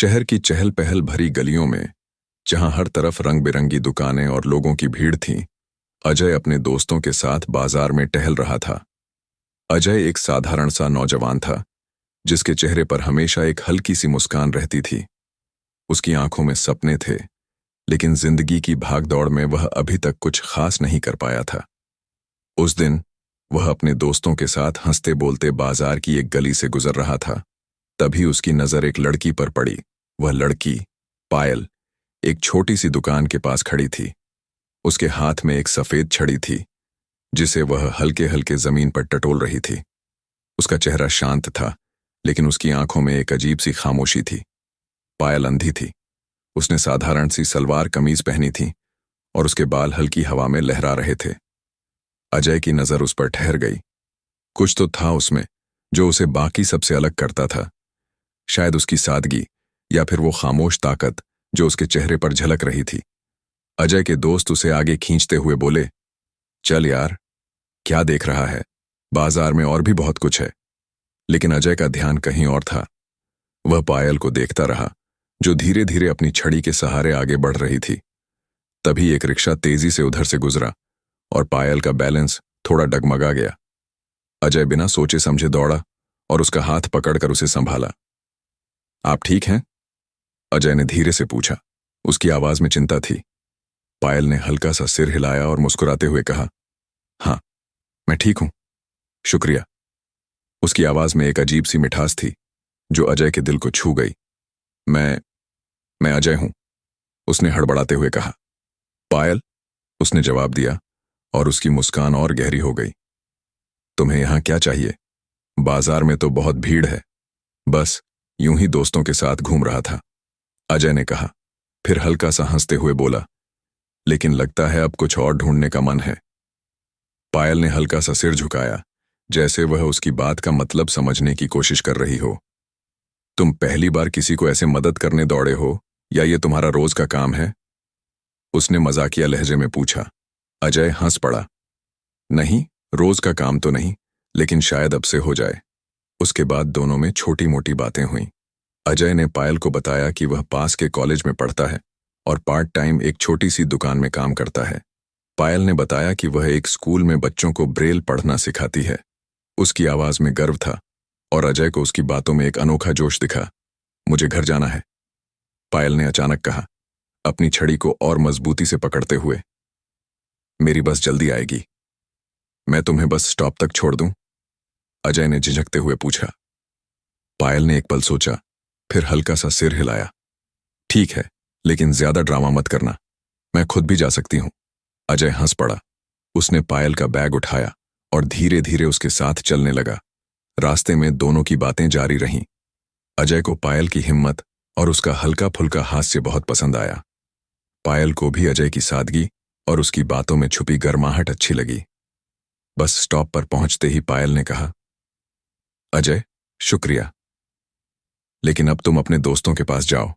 शहर की चहल पहल भरी गलियों में, जहां हर तरफ रंग बिरंगी दुकानें और लोगों की भीड़ थी, अजय अपने दोस्तों के साथ बाजार में टहल रहा था। अजय एक साधारण सा नौजवान था, जिसके चेहरे पर हमेशा एक हल्की सी मुस्कान रहती थी। उसकी आंखों में सपने थे, लेकिन जिंदगी की भागदौड़ में वह अभी तक कुछ खास नहीं कर पाया था। उस दिन वह अपने दोस्तों के साथ हंसते बोलते बाजार की एक गली से गुजर रहा था। तभी उसकी नजर एक लड़की पर पड़ी। वह लड़की, पायल, एक छोटी सी दुकान के पास खड़ी थी। उसके हाथ में एक सफेद छड़ी थी, जिसे वह हल्के हल्के जमीन पर टटोल रही थी। उसका चेहरा शांत था, लेकिन उसकी आंखों में एक अजीब सी खामोशी थी। पायल अंधी थी। उसने साधारण सी सलवार कमीज पहनी थी और उसके बाल हल्की हवा में लहरा रहे थे। अजय की नजर उस पर ठहर गई। कुछ तो था उसमें जो उसे बाकी सबसे अलग करता था। शायद उसकी सादगी, या फिर वो खामोश ताकत जो उसके चेहरे पर झलक रही थी। अजय के दोस्त उसे आगे खींचते हुए बोले, चल यार, क्या देख रहा है, बाजार में और भी बहुत कुछ है। लेकिन अजय का ध्यान कहीं और था। वह पायल को देखता रहा, जो धीरे धीरे अपनी छड़ी के सहारे आगे बढ़ रही थी। तभी एक रिक्शा तेजी से उधर से गुजरा और पायल का बैलेंस थोड़ा डगमगा गया। अजय बिना सोचे समझे दौड़ा और उसका हाथ पकड़कर उसे संभाला। आप ठीक हैं? अजय ने धीरे से पूछा। उसकी आवाज में चिंता थी। पायल ने हल्का सा सिर हिलाया और मुस्कुराते हुए कहा, हाँ, मैं ठीक हूं, शुक्रिया। उसकी आवाज में एक अजीब सी मिठास थी, जो अजय के दिल को छू गई। मैं अजय हूं, उसने हड़बड़ाते हुए कहा। पायल, उसने जवाब दिया और उसकी मुस्कान और गहरी हो गई। तुम्हें यहां क्या चाहिए? बाजार में तो बहुत भीड़ है। बस यूं ही दोस्तों के साथ घूम रहा था, अजय ने कहा। फिर हल्का सा हंसते हुए बोला, लेकिन लगता है अब कुछ और ढूंढने का मन है। पायल ने हल्का सा सिर झुकाया, जैसे वह उसकी बात का मतलब समझने की कोशिश कर रही हो। तुम पहली बार किसी को ऐसे मदद करने दौड़े हो, या ये तुम्हारा रोज का काम है? उसने मजाकिया लहजे में पूछा। अजय हंस पड़ा। नहीं, रोज का काम तो नहीं, लेकिन शायद अब से हो जाए। उसके बाद दोनों में छोटी मोटी बातें हुईं। अजय ने पायल को बताया कि वह पास के कॉलेज में पढ़ता है और पार्ट टाइम एक छोटी सी दुकान में काम करता है। पायल ने बताया कि वह एक स्कूल में बच्चों को ब्रेल पढ़ना सिखाती है। उसकी आवाज में गर्व था और अजय को उसकी बातों में एक अनोखा जोश दिखा। मुझे घर जाना है, पायल ने अचानक कहा, अपनी छड़ी को और मजबूती से पकड़ते हुए। मेरी बस जल्दी आएगी, मैं तुम्हें बस स्टॉप तक छोड़ दूं? अजय ने झिझकते हुए पूछा। पायल ने एक पल सोचा, फिर हल्का सा सिर हिलाया। ठीक है, लेकिन ज्यादा ड्रामा मत करना, मैं खुद भी जा सकती हूं। अजय हंस पड़ा। उसने पायल का बैग उठाया और धीरे धीरे उसके साथ चलने लगा। रास्ते में दोनों की बातें जारी रहीं। अजय को पायल की हिम्मत और उसका हल्का फुल्का हास्य बहुत पसंद आया। पायल को भी अजय की सादगी और उसकी बातों में छुपी गर्माहट अच्छी लगी। बस स्टॉप पर पहुंचते ही पायल ने कहा, अजय, शुक्रिया, लेकिन अब तुम अपने दोस्तों के पास जाओ,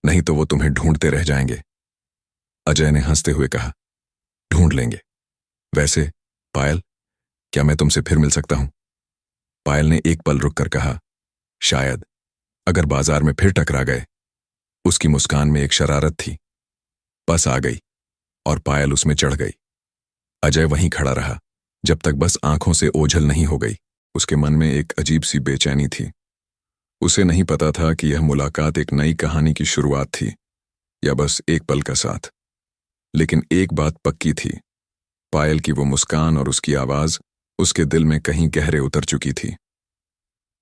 नहीं तो वो तुम्हें ढूंढते रह जाएंगे। अजय ने हंसते हुए कहा, ढूंढ लेंगे। वैसे पायल, क्या मैं तुमसे फिर मिल सकता हूं? पायल ने एक पल रुककर कहा, शायद, अगर बाजार में फिर टकरा गए। उसकी मुस्कान में एक शरारत थी। बस आ गई और पायल उसमें चढ़ गई। अजय वहीं खड़ा रहा, जब तक बस आंखों से ओझल नहीं हो गई। उसके मन में एक अजीब सी बेचैनी थी। उसे नहीं पता था कि यह मुलाकात एक नई कहानी की शुरुआत थी या बस एक पल का साथ। लेकिन एक बात पक्की थी, पायल की वो मुस्कान और उसकी आवाज उसके दिल में कहीं गहरे उतर चुकी थी।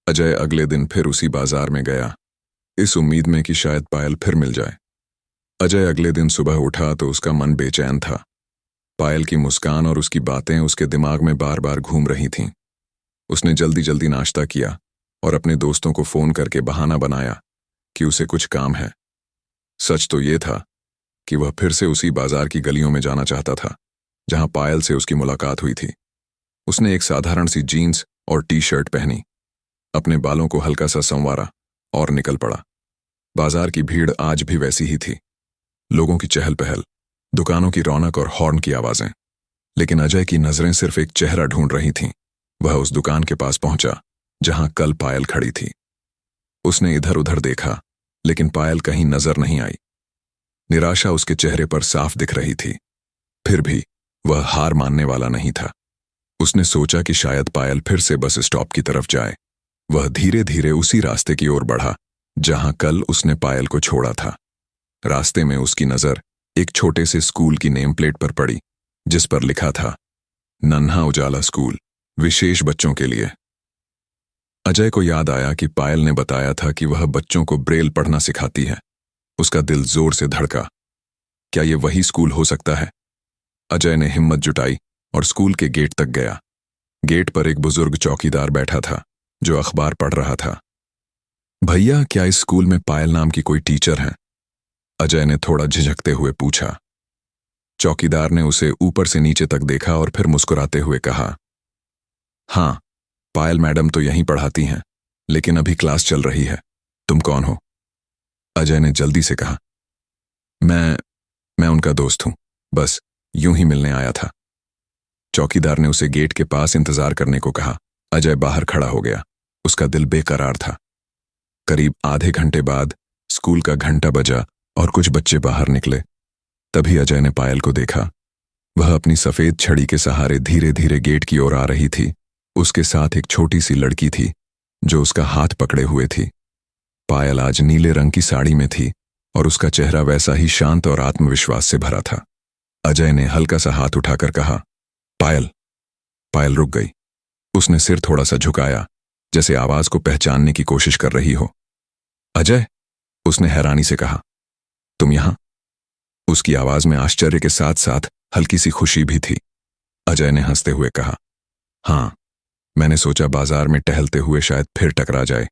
अजय अगले दिन फिर उसी बाजार में गया, इस उम्मीद में कि शायद पायल फिर मिल जाए। अजय अगले दिन सुबह उठा तो उसका मन बेचैन था। पायल की मुस्कान और उसकी बातें उसके दिमाग में बार बार घूम रही थीं। उसने जल्दी जल्दी नाश्ता किया और अपने दोस्तों को फोन करके बहाना बनाया कि उसे कुछ काम है। सच तो ये था कि वह फिर से उसी बाजार की गलियों में जाना चाहता था, जहां पायल से उसकी मुलाकात हुई थी। उसने एक साधारण सी जीन्स और टी शर्ट पहनी, अपने बालों को हल्का सा संवारा और निकल पड़ा। बाजार की भीड़ आज भी वैसी ही थी, लोगों की चहल पहल, दुकानों की रौनक और हॉर्न की आवाजें। लेकिन अजय की नजरें सिर्फ एक चेहरा ढूंढ रही थीं। वह उस दुकान के पास पहुंचा जहां कल पायल खड़ी थी। उसने इधर उधर देखा लेकिन पायल कहीं नजर नहीं आई। निराशा उसके चेहरे पर साफ दिख रही थी। फिर भी वह हार मानने वाला नहीं था। उसने सोचा कि शायद पायल फिर से बस स्टॉप की तरफ जाए। वह धीरे धीरे उसी रास्ते की ओर बढ़ा जहां कल उसने पायल को छोड़ा था। रास्ते में उसकी नजर एक छोटे से स्कूल की नेम प्लेट पर पड़ी, जिस पर लिखा था, नन्हा उजाला स्कूल, विशेष बच्चों के लिए। अजय को याद आया कि पायल ने बताया था कि वह बच्चों को ब्रेल पढ़ना सिखाती है। उसका दिल जोर से धड़का। क्या यह वही स्कूल हो सकता है? अजय ने हिम्मत जुटाई और स्कूल के गेट तक गया। गेट पर एक बुजुर्ग चौकीदार बैठा था जो अखबार पढ़ रहा था। भैया, क्या इस स्कूल में पायल नाम की कोई टीचर है? अजय ने थोड़ा झिझकते हुए पूछा। चौकीदार ने उसे ऊपर से नीचे तक देखा और फिर मुस्कुराते हुए कहा, हाँ, पायल मैडम तो यहीं पढ़ाती हैं, लेकिन अभी क्लास चल रही है। तुम कौन हो? अजय ने जल्दी से कहा, मैं उनका दोस्त हूं, बस यूं ही मिलने आया था। चौकीदार ने उसे गेट के पास इंतजार करने को कहा। अजय बाहर खड़ा हो गया। उसका दिल बेकरार था। करीब आधे घंटे बाद स्कूल का घंटा बजा और कुछ बच्चे बाहर निकले। तभी अजय ने पायल को देखा। वह अपनी सफेद छड़ी के सहारे धीरे धीरे गेट की ओर आ रही थी। उसके साथ एक छोटी सी लड़की थी जो उसका हाथ पकड़े हुए थी। पायल आज नीले रंग की साड़ी में थी और उसका चेहरा वैसा ही शांत और आत्मविश्वास से भरा था। अजय ने हल्का सा हाथ उठाकर कहा, पायल। पायल रुक गई। उसने सिर थोड़ा सा झुकाया, जैसे आवाज को पहचानने की कोशिश कर रही हो। अजय, उसने हैरानी से कहा, तुम यहां? उसकी आवाज में आश्चर्य के साथ साथ हल्की सी खुशी भी थी। अजय ने हंसते हुए कहा, हाँ, मैंने सोचा बाजार में टहलते हुए शायद फिर टकरा जाए,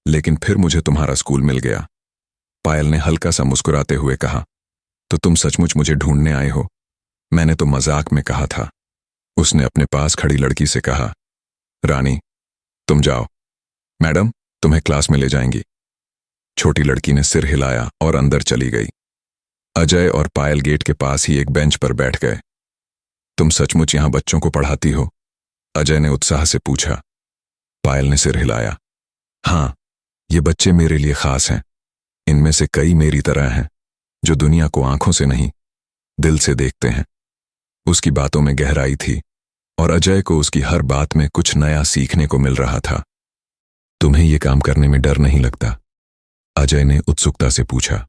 लेकिन फिर मुझे तुम्हारा स्कूल मिल गया। पायल ने हल्का सा मुस्कुराते हुए कहा, तो तुम सचमुच मुझे ढूंढने आए हो? मैंने तो मजाक में कहा था। उसने अपने पास खड़ी लड़की से कहा, रानी, तुम जाओ, मैडम तुम्हें क्लास में ले जाएंगी। छोटी लड़की ने सिर हिलाया और अंदर चली गई। अजय और पायल गेट के पास ही एक बेंच पर बैठ गए। तुम सचमुच यहां बच्चों को पढ़ाती हो? अजय ने उत्साह से पूछा। पायल ने सिर हिलाया। हाँ, ये बच्चे मेरे लिए खास हैं। इनमें से कई मेरी तरह हैं, जो दुनिया को आंखों से नहीं, दिल से देखते हैं। उसकी बातों में गहराई थी और अजय को उसकी हर बात में कुछ नया सीखने को मिल रहा था। तुम्हें ये काम करने में डर नहीं लगता? अजय ने उत्सुकता से पूछा।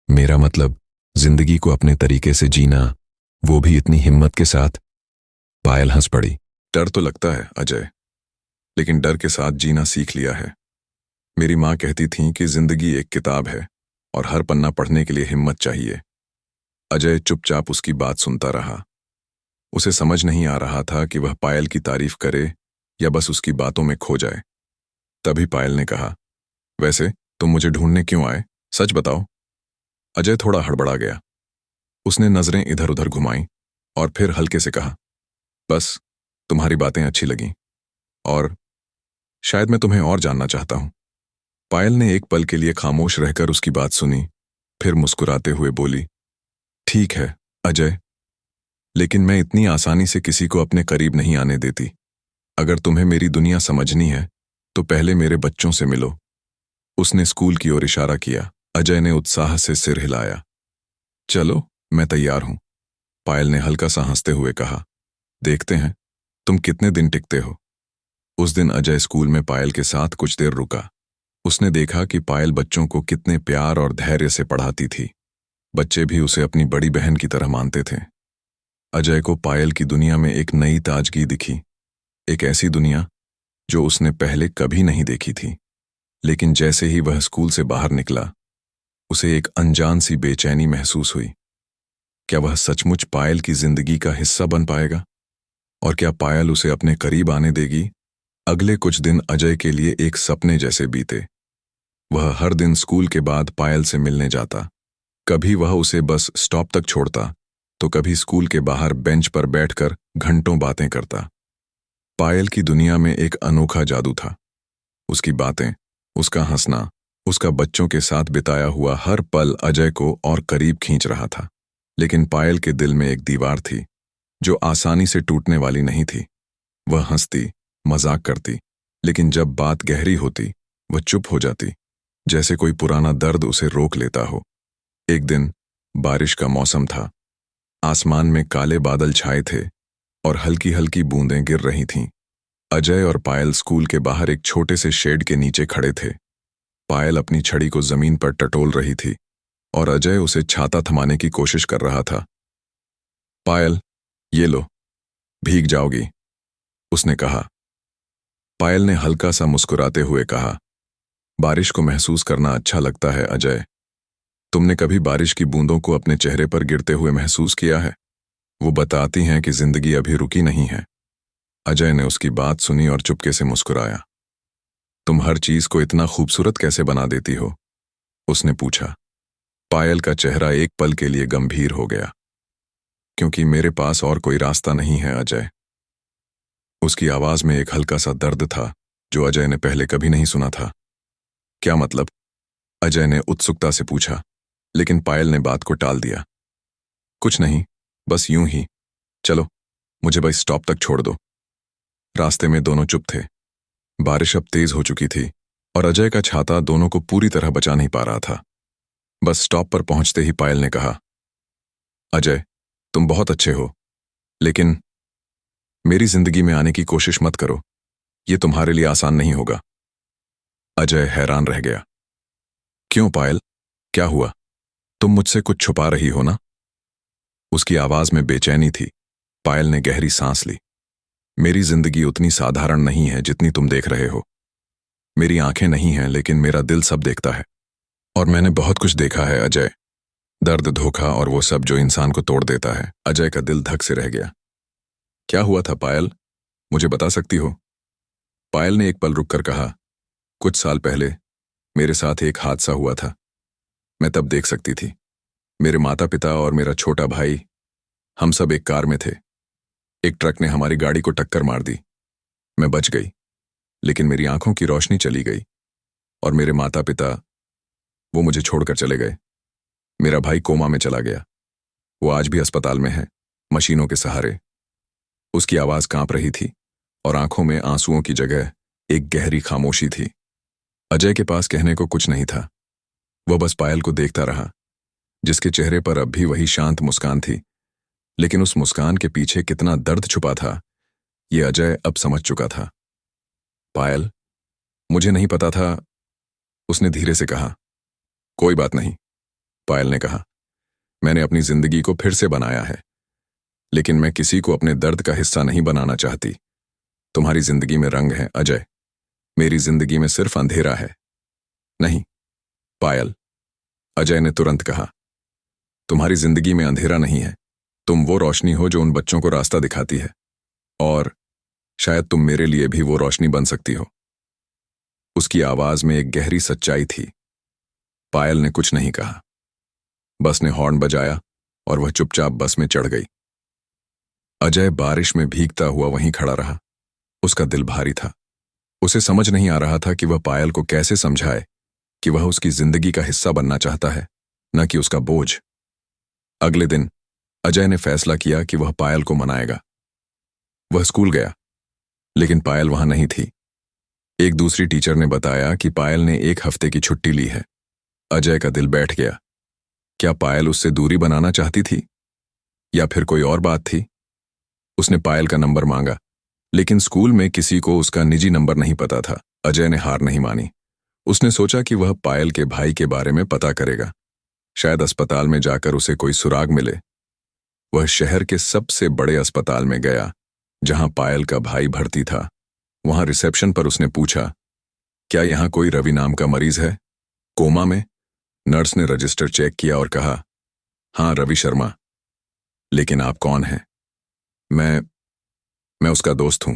मेरा मतलब, जिंदगी को अपने तरीके से जीना, वो भी इतनी हिम्मत के साथ। पायल हंस पड़ी। डर तो लगता है अजय, लेकिन डर के साथ जीना सीख लिया है। मेरी माँ कहती थी कि जिंदगी एक किताब है और हर पन्ना पढ़ने के लिए हिम्मत चाहिए। अजय चुपचाप उसकी बात सुनता रहा। उसे समझ नहीं आ रहा था कि वह पायल की तारीफ करे या बस उसकी बातों में खो जाए। तभी पायल ने कहा, वैसे तुम मुझे ढूंढने क्यों आए? सच बताओ। अजय थोड़ा हड़बड़ा गया। उसने नजरें इधर उधर घुमाईं और फिर हल्के से कहा, बस तुम्हारी बातें अच्छी लगीं और शायद मैं तुम्हें और जानना चाहता हूं। पायल ने एक पल के लिए खामोश रहकर उसकी बात सुनी, फिर मुस्कुराते हुए बोली, ठीक है अजय, लेकिन मैं इतनी आसानी से किसी को अपने करीब नहीं आने देती। अगर तुम्हें मेरी दुनिया समझनी है तो पहले मेरे बच्चों से मिलो। उसने स्कूल की ओर इशारा किया। अजय ने उत्साह से सिर हिलाया। चलो, मैं तैयार हूं। पायल ने हल्का सा हंसते हुए कहा, देखते हैं तुम कितने दिन टिकते हो। उस दिन अजय स्कूल में पायल के साथ कुछ देर रुका। उसने देखा कि पायल बच्चों को कितने प्यार और धैर्य से पढ़ाती थी। बच्चे भी उसे अपनी बड़ी बहन की तरह मानते थे। अजय को पायल की दुनिया में एक नई ताजगी दिखी, एक ऐसी दुनिया जो उसने पहले कभी नहीं देखी थी। लेकिन जैसे ही वह स्कूल से बाहर निकला, उसे एक अनजान सी बेचैनी महसूस हुई। क्या वह सचमुच पायल की जिंदगी का हिस्सा बन पाएगा? और क्या पायल उसे अपने करीब आने देगी? अगले कुछ दिन अजय के लिए एक सपने जैसे बीते। वह हर दिन स्कूल के बाद पायल से मिलने जाता। कभी वह उसे बस स्टॉप तक छोड़ता, तो कभी स्कूल के बाहर बेंच पर बैठकर घंटों बातें करता। पायल की दुनिया में एक अनोखा जादू था। उसकी बातें, उसका हंसना, उसका बच्चों के साथ बिताया हुआ हर पल अजय को और करीब खींच रहा था। लेकिन पायल के दिल में एक दीवार थी जो आसानी से टूटने वाली नहीं थी। वह हंसती, मजाक करती, लेकिन जब बात गहरी होती, वह चुप हो जाती। जैसे कोई पुराना दर्द उसे रोक लेता हो। एक दिन बारिश का मौसम था। आसमान में काले बादल छाए थे और हल्की हल्की बूंदें गिर रही थीं। अजय और पायल स्कूल के बाहर एक छोटे से शेड के नीचे खड़े थे। पायल अपनी छड़ी को जमीन पर टटोल रही थी और अजय उसे छाता थमाने की कोशिश कर रहा था। पायल, ये लो, भीग जाओगी, उसने कहा। पायल ने हल्का सा मुस्कुराते हुए कहा, बारिश को महसूस करना अच्छा लगता है अजय। तुमने कभी बारिश की बूंदों को अपने चेहरे पर गिरते हुए महसूस किया है? वो बताती हैं कि जिंदगी अभी रुकी नहीं है। अजय ने उसकी बात सुनी और चुपके से मुस्कुराया। तुम हर चीज को इतना खूबसूरत कैसे बना देती हो? उसने पूछा। पायल का चेहरा एक पल के लिए गंभीर हो गया। क्योंकि मेरे पास और कोई रास्ता नहीं है अजय। उसकी आवाज में एक हल्का सा दर्द था जो अजय ने पहले कभी नहीं सुना था। क्या मतलब? अजय ने उत्सुकता से पूछा, लेकिन पायल ने बात को टाल दिया। कुछ नहीं, बस यूं ही। चलो, मुझे बस स्टॉप तक छोड़ दो। रास्ते में दोनों चुप थे। बारिश अब तेज हो चुकी थी और अजय का छाता दोनों को पूरी तरह बचा नहीं पा रहा था। बस स्टॉप पर पहुंचते ही पायल ने कहा, अजय, तुम बहुत अच्छे हो, लेकिन मेरी जिंदगी में आने की कोशिश मत करो। ये तुम्हारे लिए आसान नहीं होगा। अजय हैरान रह गया। क्यों पायल, क्या हुआ? तुम मुझसे कुछ छुपा रही हो ना? उसकी आवाज में बेचैनी थी। पायल ने गहरी सांस ली। मेरी जिंदगी उतनी साधारण नहीं है जितनी तुम देख रहे हो। मेरी आंखें नहीं हैं, लेकिन मेरा दिल सब देखता है। और मैंने बहुत कुछ देखा है अजय। दर्द, धोखा और वो सब जो इंसान को तोड़ देता है। अजय का दिल धक से रह गया। क्या हुआ था पायल, मुझे बता सकती हो? पायल ने एक पल रुककर कहा, कुछ साल पहले मेरे साथ एक हादसा हुआ था। मैं तब देख सकती थी। मेरे माता पिता और मेरा छोटा भाई, हम सब एक कार में थे। एक ट्रक ने हमारी गाड़ी को टक्कर मार दी। मैं बच गई, लेकिन मेरी आंखों की रोशनी चली गई और मेरे माता पिता, वो मुझे छोड़कर चले गए। मेरा भाई कोमा में चला गया। वो आज भी अस्पताल में है, मशीनों के सहारे। उसकी आवाज कांप रही थी और आंखों में आंसुओं की जगह एक गहरी खामोशी थी। अजय के पास कहने को कुछ नहीं था। वह बस पायल को देखता रहा, जिसके चेहरे पर अब भी वही शांत मुस्कान थी, लेकिन उस मुस्कान के पीछे कितना दर्द छुपा था, ये अजय अब समझ चुका था। पायल, मुझे नहीं पता था, उसने धीरे से कहा। कोई बात नहीं, पायल ने कहा। मैंने अपनी जिंदगी को फिर से बनाया है, लेकिन मैं किसी को अपने दर्द का हिस्सा नहीं बनाना चाहती। तुम्हारी जिंदगी में रंग है अजय, मेरी जिंदगी में सिर्फ अंधेरा है। नहीं पायल, अजय ने तुरंत कहा, तुम्हारी जिंदगी में अंधेरा नहीं है। तुम वो रोशनी हो जो उन बच्चों को रास्ता दिखाती है, और शायद तुम मेरे लिए भी वो रोशनी बन सकती हो। उसकी आवाज में एक गहरी सच्चाई थी। पायल ने कुछ नहीं कहा। बस ने हॉर्न बजाया और वह चुपचाप बस में चढ़ गई। अजय बारिश में भीगता हुआ वहीं खड़ा रहा। उसका दिल भारी था। उसे समझ नहीं आ रहा था कि वह पायल को कैसे समझाए कि वह उसकी जिंदगी का हिस्सा बनना चाहता है, न कि उसका बोझ। अगले दिन अजय ने फैसला किया कि वह पायल को मनाएगा। वह स्कूल गया, लेकिन पायल वहां नहीं थी। एक दूसरी टीचर ने बताया कि पायल ने एक हफ्ते की छुट्टी ली है। अजय का दिल बैठ गया। क्या पायल उससे दूरी बनाना चाहती थी, या फिर कोई और बात थी? उसने पायल का नंबर मांगा, लेकिन स्कूल में किसी को उसका निजी नंबर नहीं पता था। अजय ने हार नहीं मानी। उसने सोचा कि वह पायल के भाई के बारे में पता करेगा। शायद अस्पताल में जाकर उसे कोई सुराग मिले। वह शहर के सबसे बड़े अस्पताल में गया, जहां पायल का भाई भर्ती था। वहां रिसेप्शन पर उसने पूछा, क्या यहां कोई रवि नाम का मरीज है, कोमा में? नर्स ने रजिस्टर चेक किया और कहा, हाँ, रवि शर्मा। लेकिन आप कौन हैं? मैं उसका दोस्त हूं,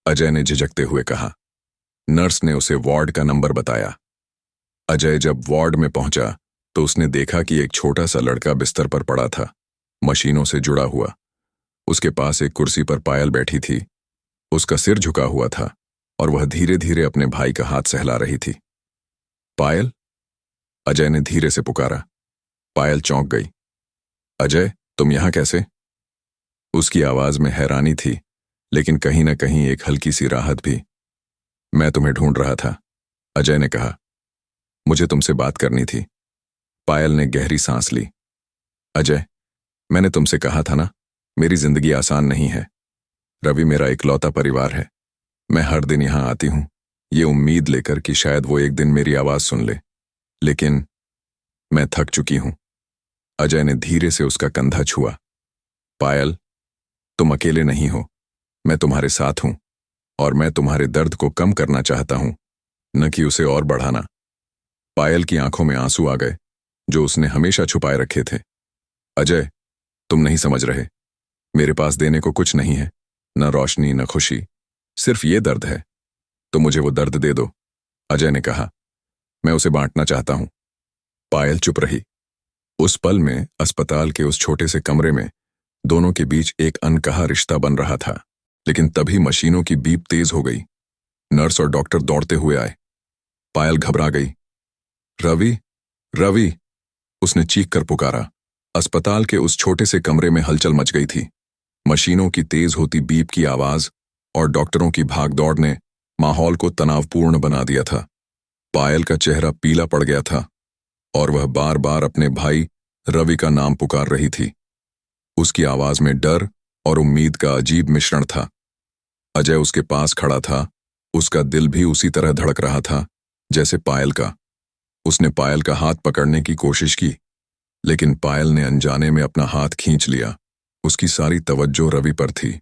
अजय ने झिझकते हुए कहा। नर्स ने उसे वार्ड का नंबर बताया। अजय जब वार्ड में पहुंचा तो उसने देखा कि एक छोटा सा लड़का बिस्तर पर पड़ा था, मशीनों से जुड़ा हुआ। उसके पास एक कुर्सी पर पायल बैठी थी। उसका सिर झुका हुआ था और वह धीरे धीरे अपने भाई का हाथ सहला रही थी। पायल, अजय ने धीरे से पुकारा। पायल चौंक गई। अजय, तुम यहां कैसे? उसकी आवाज में हैरानी थी, लेकिन कहीं ना कहीं एक हल्की सी राहत भी। मैं तुम्हें ढूंढ रहा था, अजय ने कहा। मुझे तुमसे बात करनी थी। पायल ने गहरी सांस ली। अजय, मैंने तुमसे कहा था ना, मेरी जिंदगी आसान नहीं है। रवि मेरा इकलौता परिवार है। मैं हर दिन यहां आती हूं, ये उम्मीद लेकर कि शायद वो एक दिन मेरी आवाज सुन ले, लेकिन मैं थक चुकी हूं। अजय ने धीरे से उसका कंधा छुआ। पायल, तुम अकेले नहीं हो, मैं तुम्हारे साथ हूं, और मैं तुम्हारे दर्द को कम करना चाहता हूं, न कि उसे और बढ़ाना। पायल की आंखों में आंसू आ गए, जो उसने हमेशा छुपाए रखे थे। अजय, तुम नहीं समझ रहे, मेरे पास देने को कुछ नहीं है, न रोशनी न खुशी, सिर्फ ये दर्द है। तो मुझे वो दर्द दे दो, अजय ने कहा। मैं उसे बांटना चाहता हूं। पायल चुप रही। उस पल में अस्पताल के उस छोटे से कमरे में दोनों के बीच एक अनकहा रिश्ता बन रहा था। लेकिन तभी मशीनों की बीप तेज हो गई। नर्स और डॉक्टर दौड़ते हुए आए। पायल घबरा गई। रवि, रवि, उसने चीख कर पुकारा। अस्पताल के उस छोटे से कमरे में हलचल मच गई थी। मशीनों की तेज होती बीप की आवाज और डॉक्टरों की भागदौड़ ने माहौल को तनावपूर्ण बना दिया था। पायल का चेहरा पीला पड़ गया था और वह बार बार अपने भाई रवि का नाम पुकार रही थी। उसकी आवाज में डर और उम्मीद का अजीब मिश्रण था। अजय उसके पास खड़ा था। उसका दिल भी उसी तरह धड़क रहा था जैसे पायल का। उसने पायल का हाथ पकड़ने की कोशिश की, लेकिन पायल ने अनजाने में अपना हाथ खींच लिया। उसकी सारी तवज्जो रवि पर थी।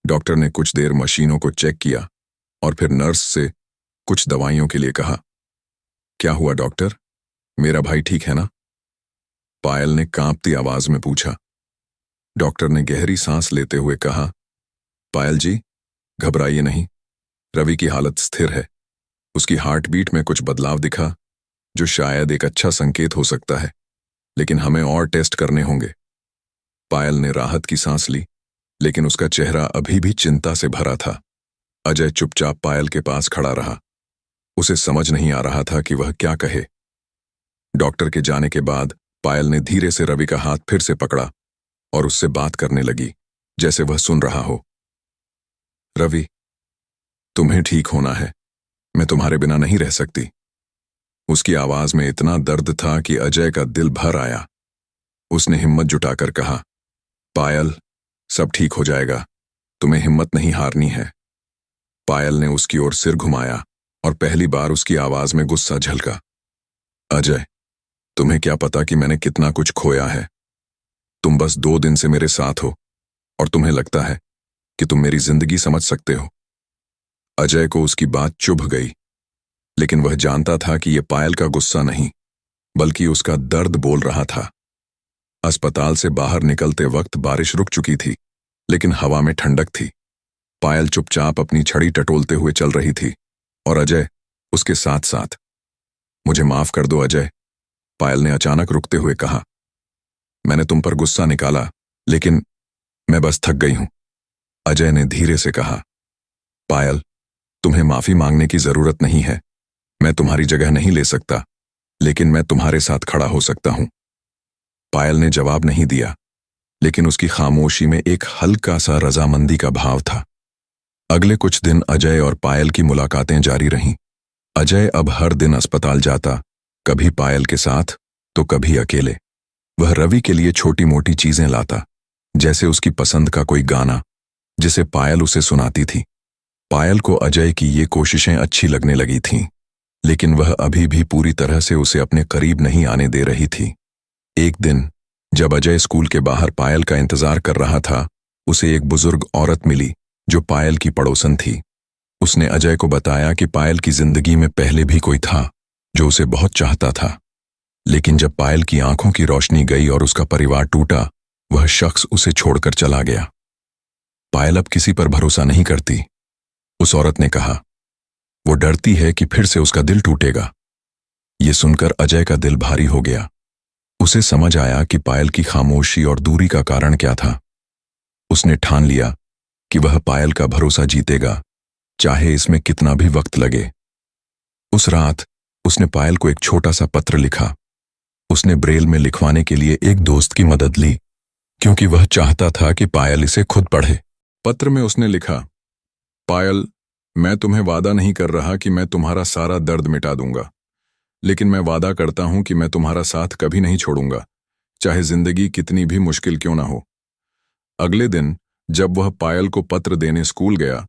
डॉक्टर ने कुछ देर मशीनों को चेक किया और फिर नर्स से कुछ दवाइयों के लिए कहा। क्या हुआ डॉक्टर, मेरा भाई ठीक है ना? पायल ने कांपती आवाज में पूछा। डॉक्टर ने गहरी सांस लेते हुए कहा, पायल जी, घबराइए नहीं, रवि की हालत स्थिर है। उसकी हार्ट बीट में कुछ बदलाव दिखा, जो शायद एक अच्छा संकेत हो सकता है, लेकिन हमें और टेस्ट करने होंगे। पायल ने राहत की सांस ली, लेकिन उसका चेहरा अभी भी चिंता से भरा था। अजय चुपचाप पायल के पास खड़ा रहा। उसे समझ नहीं आ रहा था कि वह क्या कहे। डॉक्टर के जाने के बाद पायल ने धीरे से रवि का हाथ फिर से पकड़ा और उससे बात करने लगी, जैसे वह सुन रहा हो। रवि, तुम्हें ठीक होना है, मैं तुम्हारे बिना नहीं रह सकती। उसकी आवाज में इतना दर्द था कि अजय का दिल भर आया। उसने हिम्मत जुटाकर कहा, पायल, सब ठीक हो जाएगा, तुम्हें हिम्मत नहीं हारनी है। पायल ने उसकी ओर सिर घुमाया और पहली बार उसकी आवाज में गुस्सा झलका। अजय, तुम्हें क्या पता कि मैंने कितना कुछ खोया है। तुम बस 2 दिन से मेरे साथ हो और तुम्हें लगता है कि तुम मेरी जिंदगी समझ सकते हो। अजय को उसकी बात चुभ गई, लेकिन वह जानता था कि यह पायल का गुस्सा नहीं, बल्कि उसका दर्द बोल रहा था। अस्पताल से बाहर निकलते वक्त बारिश रुक चुकी थी, लेकिन हवा में ठंडक थी। पायल चुपचाप अपनी छड़ी टटोलते हुए चल रही थी और अजय उसके साथ साथ। मुझे माफ कर दो अजय, पायल ने अचानक रुकते हुए कहा। मैंने तुम पर गुस्सा निकाला, लेकिन मैं बस थक गई हूं, अजय ने धीरे से कहा। पायल, तुम्हें माफी मांगने की जरूरत नहीं है। मैं तुम्हारी जगह नहीं ले सकता, लेकिन मैं तुम्हारे साथ खड़ा हो सकता हूं। पायल ने जवाब नहीं दिया, लेकिन उसकी खामोशी में एक हल्का सा रजामंदी का भाव था। अगले कुछ दिन अजय और पायल की मुलाकातें जारी रहीं। अजय अब हर दिन अस्पताल जाता, कभी पायल के साथ तो कभी अकेले। वह रवि के लिए छोटी मोटी चीजें लाता, जैसे उसकी पसंद का कोई गाना, जिसे पायल उसे सुनाती थी। पायल को अजय की ये कोशिशें अच्छी लगने लगी थीं, लेकिन वह अभी भी पूरी तरह से उसे अपने करीब नहीं आने दे रही थी। एक दिन जब अजय स्कूल के बाहर पायल का इंतजार कर रहा था, उसे एक बुजुर्ग औरत मिली जो पायल की पड़ोसन थी। उसने अजय को बताया कि पायल की जिंदगी में पहले भी कोई था जो उसे बहुत चाहता था, लेकिन जब पायल की आंखों की रोशनी गई और उसका परिवार टूटा, वह शख्स उसे छोड़कर चला गया। पायल अब किसी पर भरोसा नहीं करती, उस औरत ने कहा। वो डरती है कि फिर से उसका दिल टूटेगा। ये सुनकर अजय का दिल भारी हो गया। उसे समझ आया कि पायल की खामोशी और दूरी का कारण क्या था। उसने ठान लिया कि वह पायल का भरोसा जीतेगा, चाहे इसमें कितना भी वक्त लगे। उस रात उसने पायल को एक छोटा सा पत्र लिखा। उसने ब्रेल में लिखवाने के लिए एक दोस्त की मदद ली, क्योंकि वह चाहता था कि पायल इसे खुद पढ़े। पत्र में उसने लिखा, पायल, मैं तुम्हें वादा नहीं कर रहा कि मैं तुम्हारा सारा दर्द मिटा दूंगा, लेकिन मैं वादा करता हूं कि मैं तुम्हारा साथ कभी नहीं छोड़ूंगा, चाहे जिंदगी कितनी भी मुश्किल क्यों ना हो। अगले दिन जब वह पायल को पत्र देने स्कूल गया,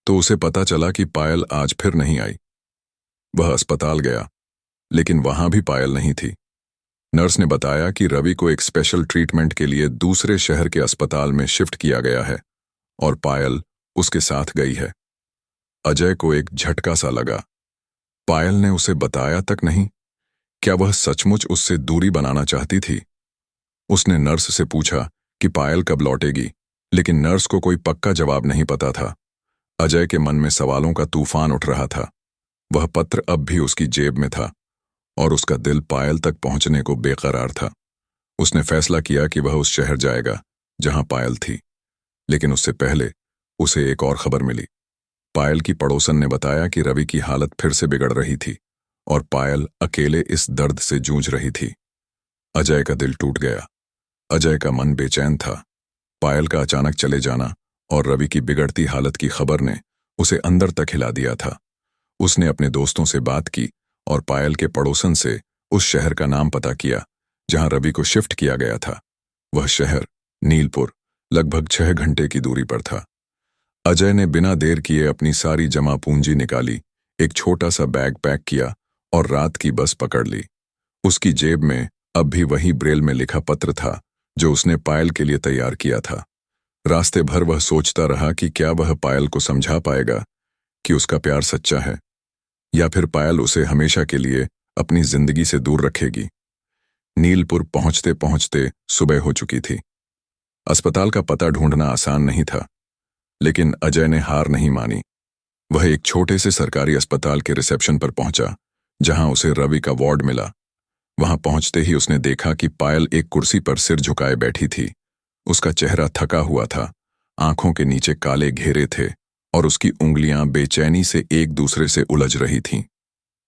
तो उसे पता चला कि पायल आज फिर नहीं आई। वह अस्पताल गया, लेकिन वहां भी पायल नहीं थी। नर्स ने बताया कि रवि को एक स्पेशल ट्रीटमेंट के लिए दूसरे शहर के अस्पताल में शिफ्ट किया गया है और पायल उसके साथ गई है। अजय को एक झटका सा लगा। पायल ने उसे बताया तक नहीं। क्या वह सचमुच उससे दूरी बनाना चाहती थी? उसने नर्स से पूछा कि पायल कब लौटेगी, लेकिन नर्स को कोई पक्का जवाब नहीं पता था। अजय के मन में सवालों का तूफान उठ रहा था। वह पत्र अब भी उसकी जेब में था और उसका दिल पायल तक पहुंचने को बेकरार था। उसने फैसला किया कि वह उस शहर जाएगा जहां पायल थी, लेकिन उससे पहले उसे एक और खबर मिली। पायल की पड़ोसन ने बताया कि रवि की हालत फिर से बिगड़ रही थी और पायल अकेले इस दर्द से जूझ रही थी। अजय का दिल टूट गया। अजय का मन बेचैन था। पायल का अचानक चले जाना और रवि की बिगड़ती हालत की खबर ने उसे अंदर तक हिला दिया था। उसने अपने दोस्तों से बात की और पायल के पड़ोसन से उस शहर का नाम पता किया जहां रवि को शिफ्ट किया गया था। वह शहर नीलपुर लगभग 6 घंटे की दूरी पर था। अजय ने बिना देर किए अपनी सारी जमा पूंजी निकाली, एक छोटा सा बैग पैक किया और रात की बस पकड़ ली। उसकी जेब में अब भी वही ब्रेल में लिखा पत्र था जो उसने पायल के लिए तैयार किया था। रास्ते भर वह सोचता रहा कि क्या वह पायल को समझा पाएगा कि उसका प्यार सच्चा है, या फिर पायल उसे हमेशा के लिए अपनी जिंदगी से दूर रखेगी। नीलपुर पहुंचते पहुंचते सुबह हो चुकी थी। अस्पताल का पता ढूंढना आसान नहीं था, लेकिन अजय ने हार नहीं मानी। वह एक छोटे से सरकारी अस्पताल के रिसेप्शन पर पहुंचा, जहां उसे रवि का वार्ड मिला। वहां पहुंचते ही उसने देखा कि पायल एक कुर्सी पर सिर झुकाए बैठी थी। उसका चेहरा थका हुआ था, आंखों के नीचे काले घेरे थे और उसकी उंगलियां बेचैनी से एक दूसरे से उलझ रही थीं।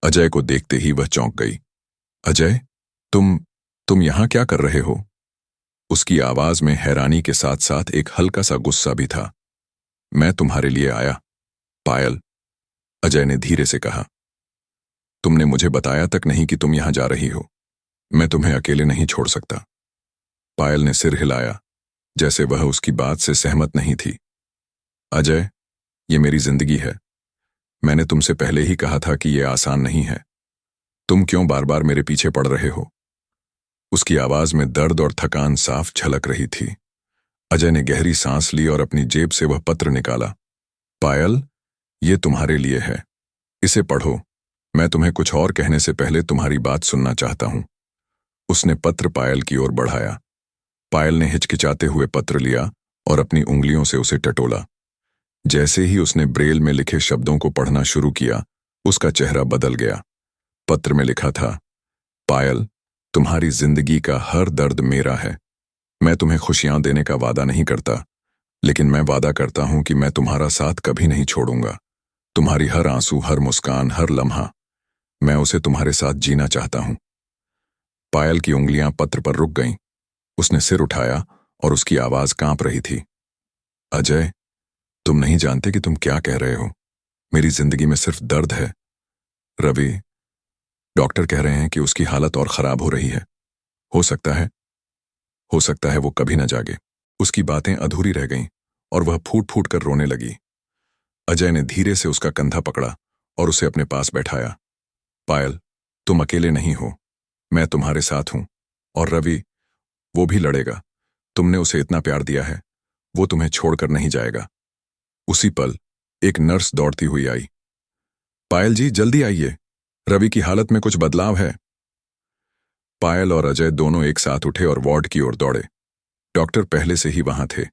अजय को देखते ही वह चौंक गई। अजय, तुम यहां क्या कर रहे हो? उसकी आवाज में हैरानी के साथ साथ एक हल्का सा गुस्सा भी था। मैं तुम्हारे लिए आया, पायल, अजय ने धीरे से कहा। तुमने मुझे बताया तक नहीं कि तुम यहां जा रही हो। मैं तुम्हें अकेले नहीं छोड़ सकता। पायल ने सिर हिलाया, जैसे वह उसकी बात से सहमत नहीं थी। अजय, ये मेरी जिंदगी है। मैंने तुमसे पहले ही कहा था कि यह आसान नहीं है। तुम क्यों बार बार मेरे पीछे पड़ रहे हो? उसकी आवाज में दर्द और थकान साफ झलक रही थी। अजय ने गहरी सांस ली और अपनी जेब से वह पत्र निकाला। पायल, ये तुम्हारे लिए है। इसे पढ़ो। मैं तुम्हें कुछ और कहने से पहले तुम्हारी बात सुनना चाहता हूं। उसने पत्र पायल की ओर बढ़ाया। पायल ने हिचकिचाते हुए पत्र लिया और अपनी उंगलियों से उसे टटोला। जैसे ही उसने ब्रेल में लिखे शब्दों को पढ़ना शुरू किया, उसका चेहरा बदल गया। पत्र में लिखा था, पायल, तुम्हारी जिंदगी का हर दर्द मेरा है। मैं तुम्हें खुशियां देने का वादा नहीं करता, लेकिन मैं वादा करता हूं कि मैं तुम्हारा साथ कभी नहीं छोड़ूंगा। तुम्हारी हर आंसू, हर मुस्कान, हर लम्हा, मैं उसे तुम्हारे साथ जीना चाहता हूं। पायल की उंगलियां पत्र पर रुक गईं। उसने सिर उठाया और उसकी आवाज कांप रही थी। अजय, तुम नहीं जानते कि तुम क्या कह रहे हो। मेरी जिंदगी में सिर्फ दर्द है। रवि, डॉक्टर कह रहे हैं कि उसकी हालत और खराब हो रही है। हो सकता है वो कभी न जागे। उसकी बातें अधूरी रह गईं और वह फूट फूट कर रोने लगी। अजय ने धीरे से उसका कंधा पकड़ा और उसे अपने पास बैठाया। पायल, तुम अकेले नहीं हो। मैं तुम्हारे साथ हूं। और रवि, वो भी लड़ेगा। तुमने उसे इतना प्यार दिया है, वो तुम्हें छोड़कर नहीं जाएगा। उसी पल एक नर्स दौड़ती हुई आई। पायल जी, जल्दी आइए, रवि की हालत में कुछ बदलाव है। पायल और अजय दोनों एक साथ उठे और वार्ड की ओर दौड़े। डॉक्टर पहले से ही वहां थे,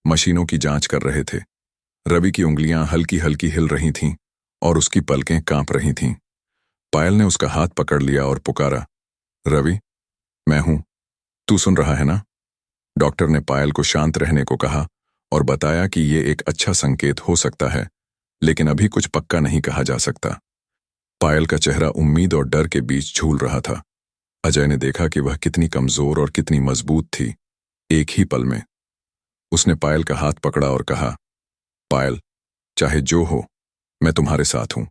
मशीनों की जांच कर रहे थे। रवि की उंगलियां हल्की हल्की हिल रही थीं और उसकी पलकें कांप रही थीं। पायल ने उसका हाथ पकड़ लिया और पुकारा, रवि, मैं हूं, तू सुन रहा है ना? डॉक्टर ने पायल को शांत रहने को कहा और बताया कि ये एक अच्छा संकेत हो सकता है, लेकिन अभी कुछ पक्का नहीं कहा जा सकता। पायल का चेहरा उम्मीद और डर के बीच झूल रहा था। अजय ने देखा कि वह कितनी कमजोर और कितनी मजबूत थी, एक ही पल में। उसने पायल का हाथ पकड़ा और कहा, पायल, चाहे जो हो, मैं तुम्हारे साथ हूं।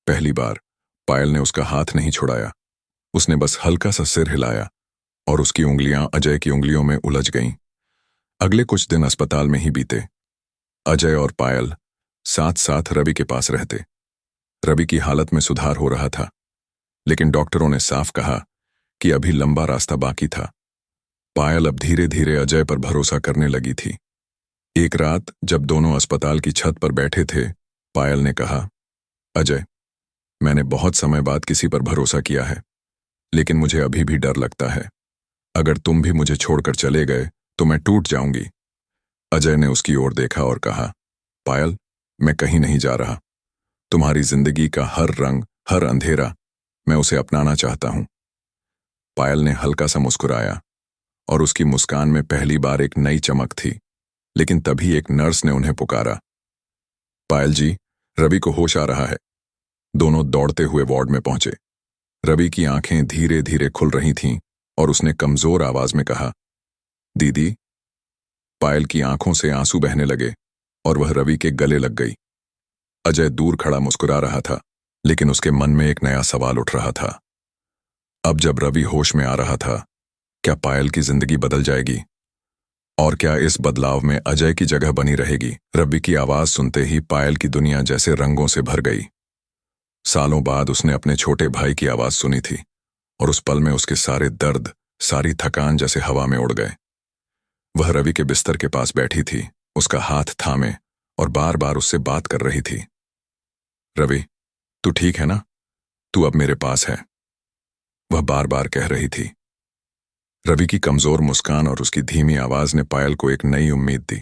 पहली बार पायल ने उसका हाथ नहीं छुड़ाया। उसने बस हल्का सा सिर हिलाया और उसकी उंगलियां अजय की उंगलियों में उलझ गईं। अगले कुछ दिन अस्पताल में ही बीते। अजय और पायल साथ साथ रवि के पास रहते। रवि की हालत में सुधार हो रहा था, लेकिन डॉक्टरों ने साफ कहा कि अभी लंबा रास्ता बाकी था। पायल अब धीरे धीरे अजय पर भरोसा करने लगी थी। एक रात जब दोनों अस्पताल की छत पर बैठे थे, पायल ने कहा, अजय, मैंने बहुत समय बाद किसी पर भरोसा किया है, लेकिन मुझे अभी भी डर लगता है। अगर तुम भी मुझे छोड़कर चले गए तो मैं टूट जाऊंगी। अजय ने उसकी ओर देखा और कहा, पायल, मैं कहीं नहीं जा रहा। तुम्हारी जिंदगी का हर रंग, हर अंधेरा, मैं उसे अपनाना चाहता हूं। पायल ने हल्का सा मुस्कुराया और उसकी मुस्कान में पहली बार एक नई चमक थी। लेकिन तभी एक नर्स ने उन्हें पुकारा, पायल जी, रवि को होश आ रहा है। दोनों दौड़ते हुए वार्ड में पहुंचे। रवि की आंखें धीरे धीरे खुल रही थीं और उसने कमजोर आवाज में कहा, दीदी। पायल की आंखों से आंसू बहने लगे और वह रवि के गले लग गई। अजय दूर खड़ा मुस्कुरा रहा था, लेकिन उसके मन में एक नया सवाल उठ रहा था। अब जब रवि होश में आ रहा था, क्या पायल की जिंदगी बदल जाएगी? और क्या इस बदलाव में अजय की जगह बनी रहेगी? रवि की आवाज सुनते ही पायल की दुनिया जैसे रंगों से भर गई। सालों बाद उसने अपने छोटे भाई की आवाज सुनी थी और उस पल में उसके सारे दर्द, सारी थकान जैसे हवा में उड़ गए। वह रवि के बिस्तर के पास बैठी थी, उसका हाथ थामे और बार बार उससे बात कर रही थी। रवि, तू ठीक है ना? तू अब मेरे पास है, वह बार बार कह रही थी। रवि की कमजोर मुस्कान और उसकी धीमी आवाज ने पायल को एक नई उम्मीद दी।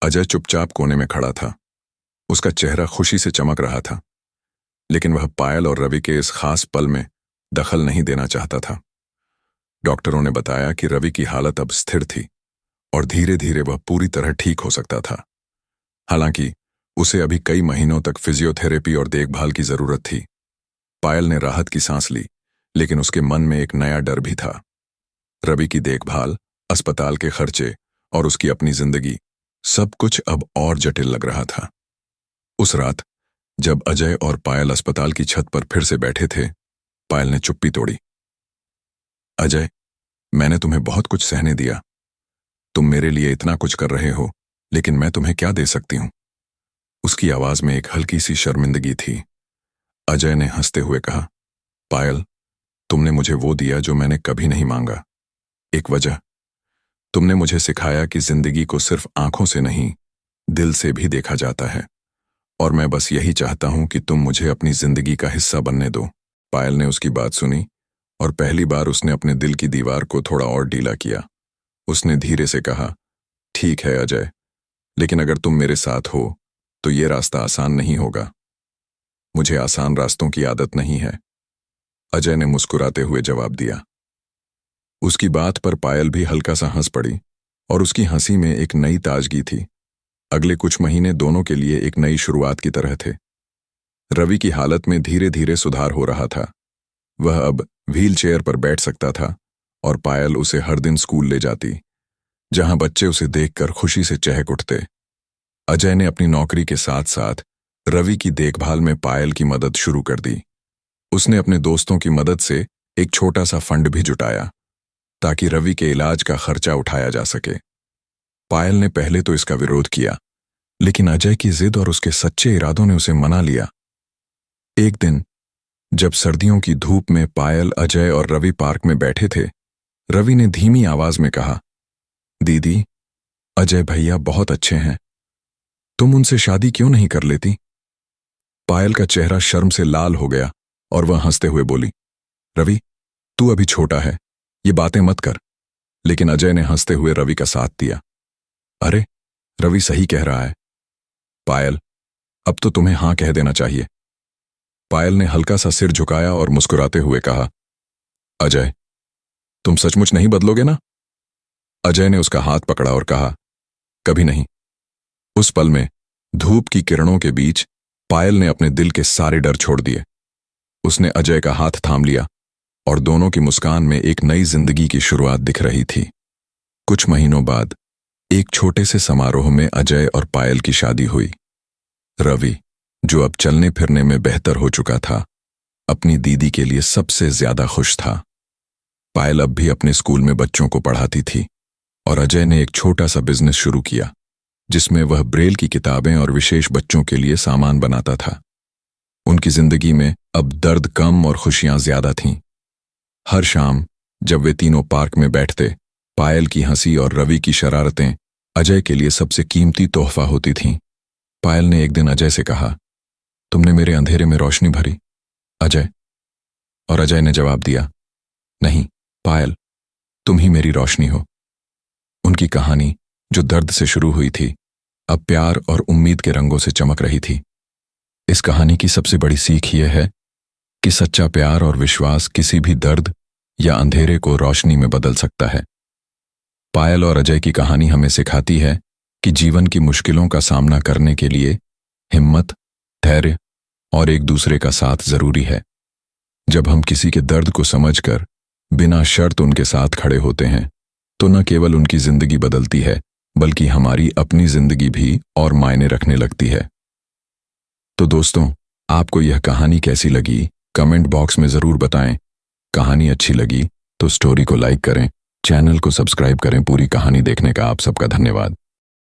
अजय चुपचाप कोने में खड़ा था। उसका चेहरा खुशी से चमक रहा था, लेकिन वह पायल और रवि के इस खास पल में दखल नहीं देना चाहता था। डॉक्टरों ने बताया कि रवि की हालत अब स्थिर थी और धीरे धीरे वह पूरी तरह ठीक हो सकता था। हालांकि उसे अभी कई महीनों तक फिजियोथेरेपी और देखभाल की जरूरत थी। पायल ने राहत की सांस ली, लेकिन उसके मन में एक नया डर भी था। रवि की देखभाल, अस्पताल के खर्चे और उसकी अपनी जिंदगी, सब कुछ अब और जटिल लग रहा था। उस रात जब अजय और पायल अस्पताल की छत पर फिर से बैठे थे, पायल ने चुप्पी तोड़ी। अजय, मैंने तुम्हें बहुत कुछ सहने दिया। तुम मेरे लिए इतना कुछ कर रहे हो, लेकिन मैं तुम्हें क्या दे सकती हूं? उसकी आवाज में एक हल्की सी शर्मिंदगी थी। अजय ने हंसते हुए कहा, पायल, तुमने मुझे वो दिया जो मैंने कभी नहीं मांगा। एक वजह, तुमने मुझे सिखाया कि जिंदगी को सिर्फ आंखों से नहीं, दिल से भी देखा जाता है, और मैं बस यही चाहता हूं कि तुम मुझे अपनी जिंदगी का हिस्सा बनने दो। पायल ने उसकी बात सुनी और पहली बार उसने अपने दिल की दीवार को थोड़ा और ढीला किया। उसने धीरे से कहा, ठीक है अजय, लेकिन अगर तुम मेरे साथ हो तो ये रास्ता आसान नहीं होगा। मुझे आसान रास्तों की आदत नहीं है, अजय ने मुस्कुराते हुए जवाब दिया। उसकी बात पर पायल भी हल्का सा हंस पड़ी और उसकी हंसी में एक नई ताजगी थी। अगले कुछ महीने दोनों के लिए एक नई शुरुआत की तरह थे। रवि की हालत में धीरे धीरे सुधार हो रहा था। वह अब व्हील चेयर पर बैठ सकता था और पायल उसे हर दिन स्कूल ले जाती, जहां बच्चे उसे देखकर खुशी से चहक उठते। अजय ने अपनी नौकरी के साथ साथ रवि की देखभाल में पायल की मदद शुरू कर दी। उसने अपने दोस्तों की मदद से एक छोटा सा फंड भी जुटाया ताकि रवि के इलाज का खर्चा उठाया जा सके। पायल ने पहले तो इसका विरोध किया, लेकिन अजय की जिद और उसके सच्चे इरादों ने उसे मना लिया। एक दिन जब सर्दियों की धूप में पायल, अजय और रवि पार्क में बैठे थे, रवि ने धीमी आवाज में कहा, दीदी, अजय भैया बहुत अच्छे हैं, तुम उनसे शादी क्यों नहीं कर लेती? पायल का चेहरा शर्म से लाल हो गया और वह हंसते हुए बोली, रवि, तू अभी छोटा है, ये बातें मत कर। लेकिन अजय ने हंसते हुए रवि का साथ दिया। अरे, रवि सही कह रहा है। पायल, अब तो तुम्हें हां कह देना चाहिए। पायल ने हल्का सा सिर झुकाया और मुस्कुराते हुए कहा, अजय, तुम सचमुच नहीं बदलोगे ना? अजय ने उसका हाथ पकड़ा और कहा, कभी नहीं। उस पल में धूप की किरणों के बीच पायल ने अपने दिल के सारे डर छोड़ दिए। उसने अजय का हाथ थाम लिया और दोनों की मुस्कान में एक नई जिंदगी की शुरुआत दिख रही थी। कुछ महीनों बाद एक छोटे से समारोह में अजय और पायल की शादी हुई। रवि, जो अब चलने फिरने में बेहतर हो चुका था, अपनी दीदी के लिए सबसे ज्यादा खुश था। पायल अब भी अपने स्कूल में बच्चों को पढ़ाती थी और अजय ने एक छोटा सा बिजनेस शुरू किया जिसमें वह ब्रेल की किताबें और विशेष बच्चों के लिए सामान बनाता था। उनकी जिंदगी में अब दर्द कम और खुशियां ज्यादा थीं। हर शाम जब वे तीनों पार्क में बैठते, पायल की हंसी और रवि की शरारतें अजय के लिए सबसे कीमती तोहफा होती थीं। पायल ने एक दिन अजय से कहा, तुमने मेरे अंधेरे में रोशनी भरी अजय। और अजय ने जवाब दिया, नहीं पायल, तुम ही मेरी रोशनी हो। उनकी कहानी जो दर्द से शुरू हुई थी अब प्यार और उम्मीद के रंगों से चमक रही थी। इस कहानी की सबसे बड़ी सीख यह है कि सच्चा प्यार और विश्वास किसी भी दर्द या अंधेरे को रोशनी में बदल सकता है। पायल और अजय की कहानी हमें सिखाती है कि जीवन की मुश्किलों का सामना करने के लिए हिम्मत, धैर्य और एक दूसरे का साथ जरूरी है। जब हम किसी के दर्द को समझकर बिना शर्त उनके साथ खड़े होते हैं तो न केवल उनकी जिंदगी बदलती है बल्कि हमारी अपनी जिंदगी भी और मायने रखने लगती है। तो दोस्तों, आपको यह कहानी कैसी लगी कमेंट बॉक्स में जरूर बताएं। कहानी अच्छी लगी तो स्टोरी को लाइक करें, चैनल को सब्सक्राइब करें। पूरी कहानी देखने का आप सबका धन्यवाद।